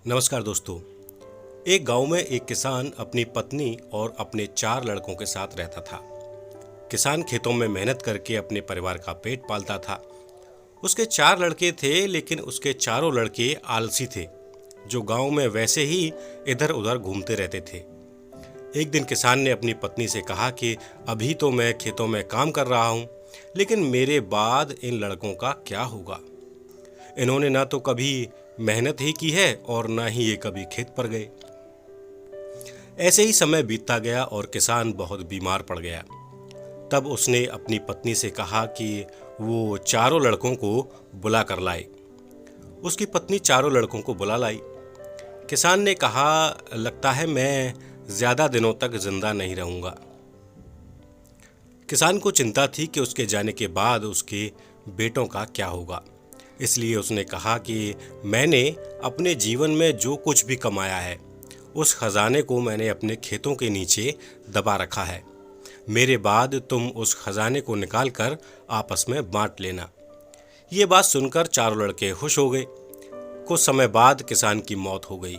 नमस्कार दोस्तों। एक गांव में एक किसान अपनी पत्नी और अपने 4 लड़कों के साथ रहता था। किसान खेतों में मेहनत करके अपने परिवार का पेट पालता था। उसके 4 लड़के थे, लेकिन उसके चारों लड़के आलसी थे, जो गांव में वैसे ही इधर उधर घूमते रहते थे। एक दिन किसान ने अपनी पत्नी से कहा कि अभी तो मैं खेतों में काम कर रहा हूं, लेकिन मेरे बाद इन लड़कों का क्या होगा। इन्होंने ना तो कभी मेहनत ही की है और ना ही ये कभी खेत पर गए। ऐसे ही समय बीतता गया और किसान बहुत बीमार पड़ गया। तब उसने अपनी पत्नी से कहा कि वो चारों लड़कों को बुला कर लाए। उसकी पत्नी चारों लड़कों को बुला लाई। किसान ने कहा, लगता है मैं ज्यादा दिनों तक जिंदा नहीं रहूंगा। किसान को चिंता थी कि उसके जाने के बाद उसके बेटों का क्या होगा। इसलिए उसने कहा कि मैंने अपने जीवन में जो कुछ भी कमाया है, उस खजाने को मैंने अपने खेतों के नीचे दबा रखा है। मेरे बाद तुम उस खजाने को निकाल कर आपस में बांट लेना। ये बात सुनकर चारों लड़के खुश हो गए। कुछ समय बाद किसान की मौत हो गई।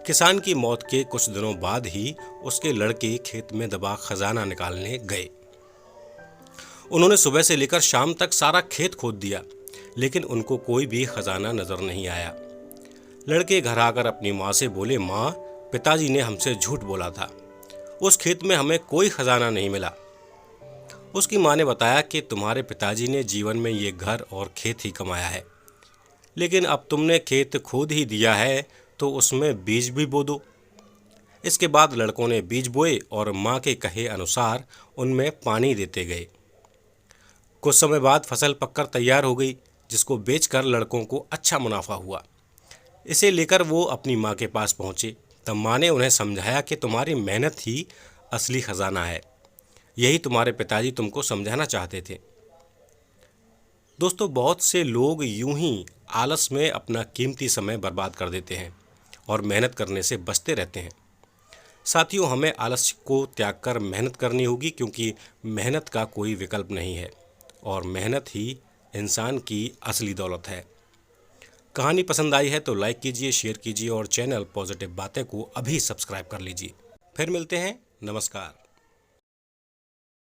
किसान की मौत के कुछ दिनों बाद ही उसके लड़के खेत में दबा खजाना निकालने गए। उन्होंने सुबह से लेकर शाम तक सारा खेत खोद दिया, लेकिन उनको कोई भी खजाना नजर नहीं आया। लड़के घर आकर अपनी माँ से बोले, माँ, पिताजी ने हमसे झूठ बोला था, उस खेत में हमें कोई खजाना नहीं मिला। उसकी माँ ने बताया कि तुम्हारे पिताजी ने जीवन में ये घर और खेत ही कमाया है, लेकिन अब तुमने खेत खोद ही दिया है तो उसमें बीज भी बो दो। इसके बाद लड़कों ने बीज बोए और माँ के कहे अनुसार उनमें पानी देते गए। कुछ समय बाद फसल पककर तैयार हो गई, जिसको बेचकर लड़कों को अच्छा मुनाफा हुआ। इसे लेकर वो अपनी माँ के पास पहुँचे। तब माँ ने उन्हें समझाया कि तुम्हारी मेहनत ही असली खजाना है। यही तुम्हारे पिताजी तुमको समझाना चाहते थे। दोस्तों, बहुत से लोग यूं ही आलस में अपना कीमती समय बर्बाद कर देते हैं और मेहनत करने से बचते रहते हैं। साथियों, हमें आलस्य को त्याग कर मेहनत करनी होगी, क्योंकि मेहनत का कोई विकल्प नहीं है और मेहनत ही इंसान की असली दौलत है। कहानी पसंद आई है तो लाइक कीजिए, शेयर कीजिए और चैनल पॉजिटिव बातें को अभी सब्सक्राइब कर लीजिए। फिर मिलते हैं। नमस्कार।